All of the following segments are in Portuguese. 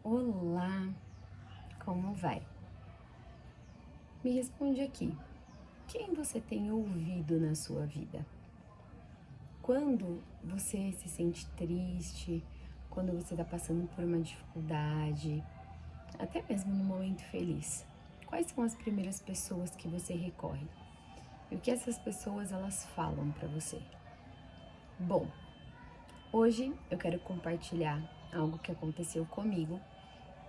Olá, como vai? Me responde aqui. Quem você tem ouvido na sua vida? Quando você se sente triste, quando você está passando por uma dificuldade, até mesmo no momento feliz, quais são as primeiras pessoas que você recorre? E o que essas pessoas elas falam para você? Bom, hoje eu quero compartilhar algo que aconteceu comigo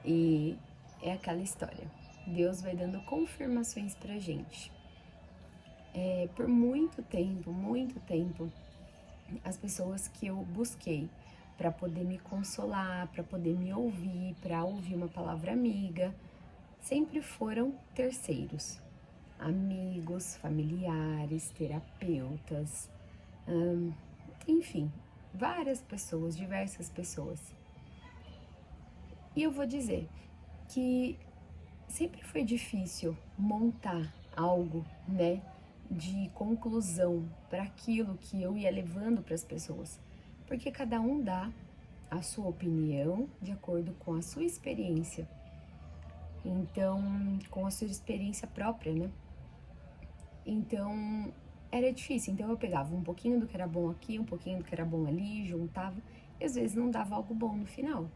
e é aquela história. Deus vai dando confirmações pra gente. Por muito tempo, as pessoas que eu busquei para poder me consolar, para poder me ouvir, para ouvir uma palavra amiga, sempre foram terceiros, amigos, familiares, terapeutas, enfim, várias pessoas, diversas pessoas. E eu vou dizer que sempre foi difícil montar algo, né, de conclusão para aquilo que eu ia levando para as pessoas, porque cada um dá a sua opinião de acordo com a sua experiência. Então, com a sua experiência própria, né? Então, era difícil. Então, eu pegava um pouquinho do que era bom aqui, um pouquinho do que era bom ali, juntava, e às vezes não dava algo bom no final.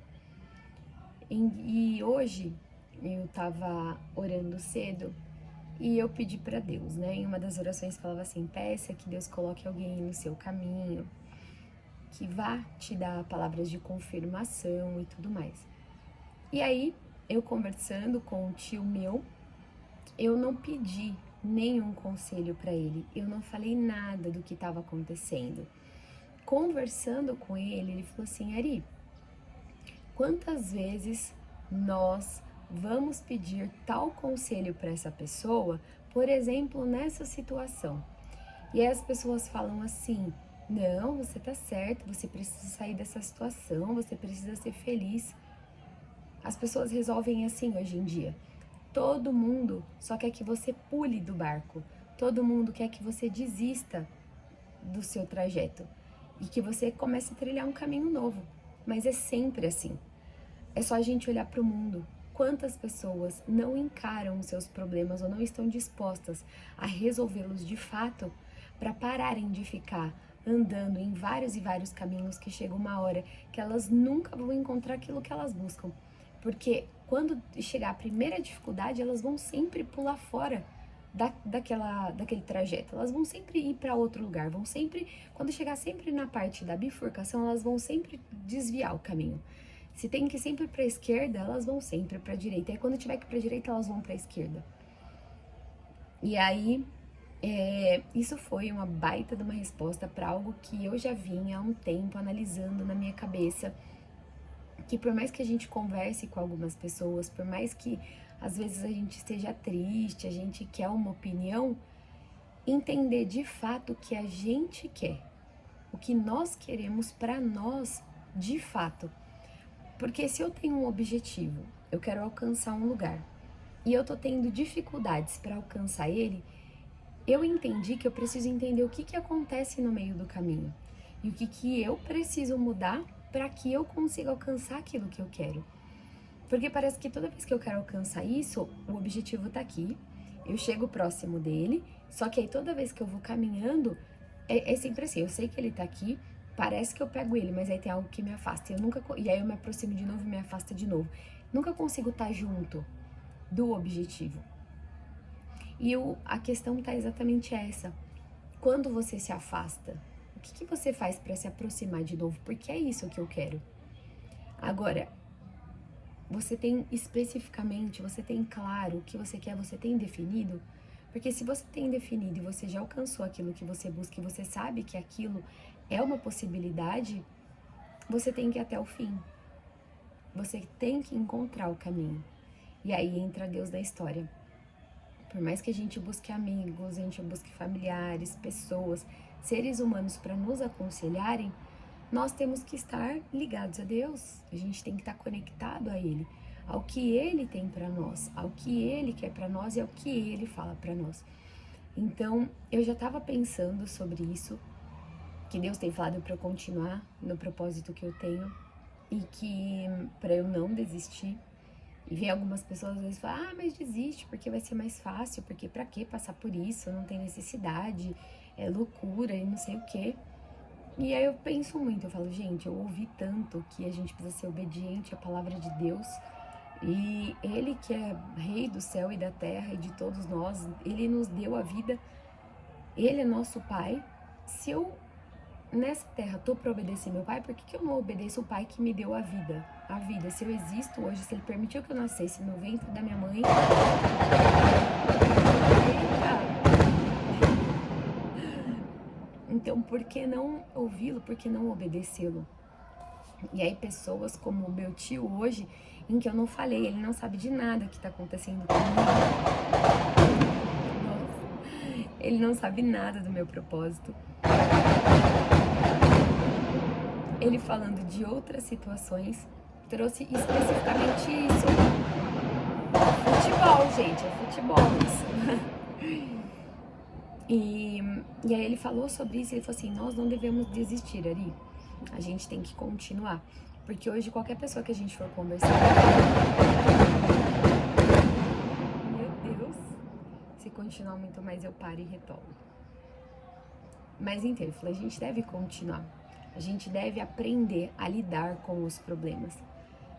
E hoje eu tava orando cedo e eu pedi para Deus, né? Em uma das orações falava assim: peça que Deus coloque alguém no seu caminho, que vá te dar palavras de confirmação e tudo mais. E aí, eu conversando com um tio meu, eu não pedi nenhum conselho para ele, eu não falei nada do que estava acontecendo. Conversando com ele falou assim: Ari, quantas vezes nós vamos pedir tal conselho para essa pessoa, por exemplo, nessa situação? E aí as pessoas falam assim: não, você tá certo, você precisa sair dessa situação, você precisa ser feliz. As pessoas resolvem assim hoje em dia. Todo mundo só quer que você pule do barco. Todo mundo quer que você desista do seu trajeto e que você comece a trilhar um caminho novo. Mas é sempre assim. É só a gente olhar para o mundo. Quantas pessoas não encaram os seus problemas ou não estão dispostas a resolvê-los de fato para pararem de ficar andando em vários e vários caminhos que chega uma hora que elas nunca vão encontrar aquilo que elas buscam. Porque quando chegar a primeira dificuldade, elas vão sempre pular fora daquele trajeto. Elas vão sempre ir para outro lugar, vão sempre, quando chegar sempre na parte da bifurcação, elas vão sempre desviar o caminho. Se tem que ir sempre para a esquerda, elas vão sempre para a direita. E quando tiver que ir para a direita, elas vão para a esquerda. E aí, isso foi uma baita de uma resposta para algo que eu já vinha há um tempo analisando na minha cabeça. Que por mais que a gente converse com algumas pessoas, por mais que às vezes a gente esteja triste, a gente quer uma opinião, entender de fato o que a gente quer, o que nós queremos para nós de fato. Porque se eu tenho um objetivo, eu quero alcançar um lugar, e eu tô tendo dificuldades para alcançar ele, eu entendi que eu preciso entender o que acontece no meio do caminho e o que eu preciso mudar para que eu consiga alcançar aquilo que eu quero. Porque parece que toda vez que eu quero alcançar isso, o objetivo tá aqui, eu chego próximo dele, só que aí toda vez que eu vou caminhando, é sempre assim, eu sei que ele tá aqui, parece que eu pego ele, mas aí tem algo que me afasta, e aí eu me aproximo de novo e me afasta de novo. Nunca consigo estar junto do objetivo. E a questão tá exatamente essa. Quando você se afasta, o que você faz para se aproximar de novo? Porque é isso que eu quero. Agora, você tem especificamente, você tem claro o que você quer, você tem definido? Porque se você tem definido e você já alcançou aquilo que você busca e você sabe que aquilo é uma possibilidade, você tem que ir até o fim. Você tem que encontrar o caminho. E aí entra Deus na história. Por mais que a gente busque amigos, a gente busque familiares, pessoas, seres humanos para nos aconselharem, nós temos que estar ligados a Deus. A gente tem que estar conectado a Ele, ao que Ele tem para nós, ao que Ele quer para nós e ao que Ele fala para nós. Então, eu já estava pensando sobre isso, que Deus tem falado para eu continuar no propósito que eu tenho. e que para eu não desistir. E vem algumas pessoas às vezes falam, mas desiste, porque vai ser mais fácil, porque pra que passar por isso? Não tem necessidade, é loucura e não sei o quê. E aí eu penso muito, eu falo, gente, eu ouvi tanto que a gente precisa ser obediente à palavra de Deus. E Ele que é Rei do céu e da terra e de todos nós, Ele nos deu a vida, Ele é nosso Pai. Se eu nessa terra tô para obedecer meu pai, por que eu não obedeço o pai que me deu a vida? A vida, se eu existo hoje, se ele permitiu que eu nascesse no ventre da minha mãe, então por que não ouvi-lo, por que não obedecê-lo? E aí pessoas como o meu tio hoje, em que eu não falei, ele não sabe de nada que tá acontecendo comigo. Nossa, ele não sabe nada do meu propósito. Ele falando de outras situações, trouxe especificamente isso. Futebol, gente, é futebol isso. E aí ele falou sobre isso, ele falou assim, nós não devemos desistir, Ari. A gente tem que continuar. Porque hoje qualquer pessoa que a gente for conversar... Meu Deus! Se continuar muito mais, eu paro e retomo. Mas então, ele falou, a gente deve continuar. A gente deve aprender a lidar com os problemas.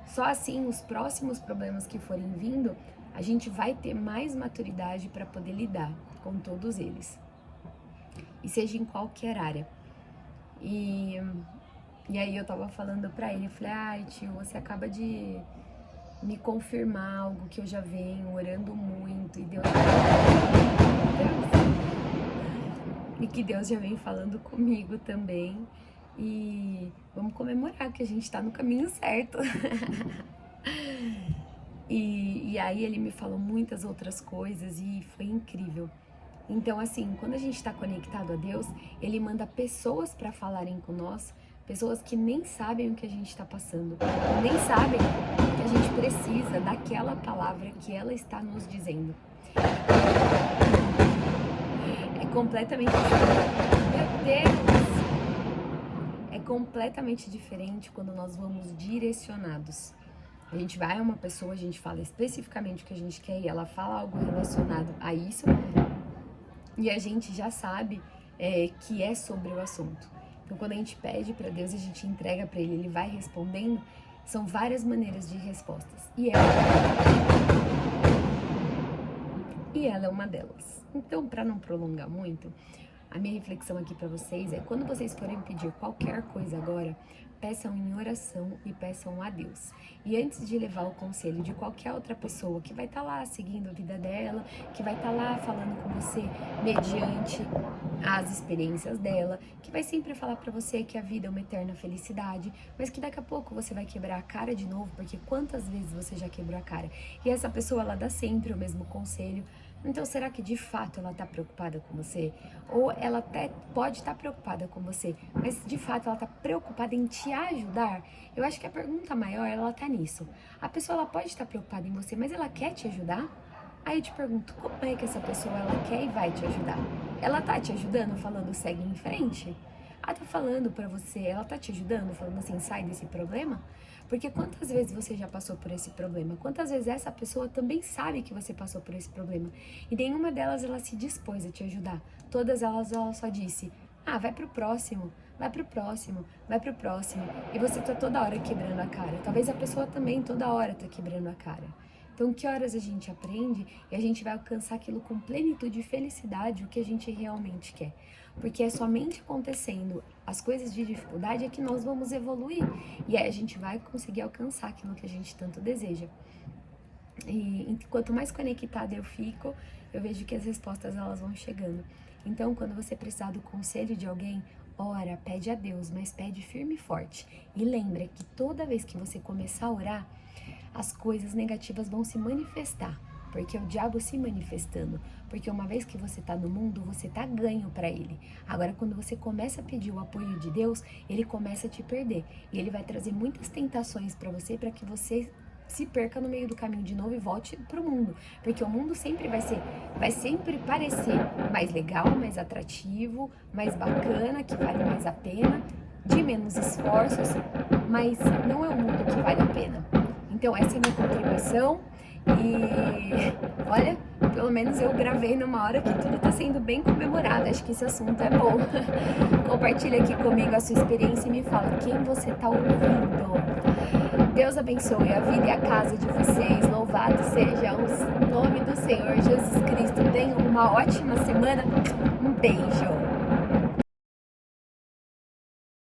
Só assim, os próximos problemas que forem vindo, a gente vai ter mais maturidade para poder lidar com todos eles. E seja em qualquer área. E aí eu tava falando pra ele, eu falei, ai tio, você acaba de me confirmar algo que eu já venho orando muito e Deus e que Deus já vem falando comigo também. E vamos comemorar que a gente tá no caminho certo. E aí ele me falou muitas outras coisas e foi incrível. Então assim, quando a gente tá conectado a Deus, Ele manda pessoas para falarem com nós, pessoas que nem sabem o que a gente tá passando, nem sabem que a gente precisa daquela palavra que ela está nos dizendo. É completamente diferente. Meu Deus! É completamente diferente quando nós vamos direcionados. A gente vai a uma pessoa, a gente fala especificamente o que a gente quer e ela fala algo relacionado a isso e a gente já sabe que é sobre o assunto. Então, quando a gente pede para Deus, a gente entrega para Ele, Ele vai respondendo, são várias maneiras de respostas. E ela é uma delas. Então, para não prolongar muito, a minha reflexão aqui para vocês é, quando vocês forem pedir qualquer coisa agora, peçam em oração e peçam a Deus. E antes de levar o conselho de qualquer outra pessoa que vai estar lá seguindo a vida dela, que vai estar lá falando com você mediante as experiências dela, que vai sempre falar para você que a vida é uma eterna felicidade, mas que daqui a pouco você vai quebrar a cara de novo, porque quantas vezes você já quebrou a cara? E essa pessoa, ela dá sempre o mesmo conselho. Então, será que de fato ela está preocupada com você? Ou ela até pode estar preocupada com você, mas de fato ela está preocupada em te ajudar? Eu acho que a pergunta maior, ela está nisso. A pessoa, ela pode estar preocupada em você, mas ela quer te ajudar? Aí eu te pergunto, como é que essa pessoa, ela quer e vai te ajudar? Ela tá te ajudando falando segue em frente? Ela tá falando pra você, ela tá te ajudando falando assim, sai desse problema? Porque quantas vezes você já passou por esse problema? Quantas vezes essa pessoa também sabe que você passou por esse problema? E nenhuma delas ela se dispôs a te ajudar. Todas elas ela só disse, vai pro próximo, vai pro próximo, vai pro próximo. E você tá toda hora quebrando a cara. Talvez a pessoa também toda hora tá quebrando a cara. Então, que horas a gente aprende e a gente vai alcançar aquilo com plenitude e felicidade, o que a gente realmente quer. Porque é somente acontecendo as coisas de dificuldade é que nós vamos evoluir. E aí a gente vai conseguir alcançar aquilo que a gente tanto deseja. E quanto mais conectada eu fico, eu vejo que as respostas elas vão chegando. Então, quando você precisar do conselho de alguém, ora, pede a Deus, mas pede firme e forte. E lembra que toda vez que você começar a orar, as coisas negativas vão se manifestar, porque o diabo se manifestando, porque uma vez que você tá no mundo, você tá ganho para ele. Agora, quando você começa a pedir o apoio de Deus, ele começa a te perder, e ele vai trazer muitas tentações para você, para que você se perca no meio do caminho de novo e volte pro mundo, porque o mundo sempre vai sempre parecer mais legal, mais atrativo, mais bacana, que vale mais a pena, de menos esforços, mas não é um mundo que vale a pena. Então essa é a minha contribuição e olha, pelo menos eu gravei numa hora que tudo está sendo bem comemorado, acho que esse assunto é bom. Compartilha aqui comigo a sua experiência e me fala quem você está ouvindo. Deus abençoe a vida e a casa de vocês, louvado seja o nome do Senhor Jesus Cristo. Tenham uma ótima semana, um beijo!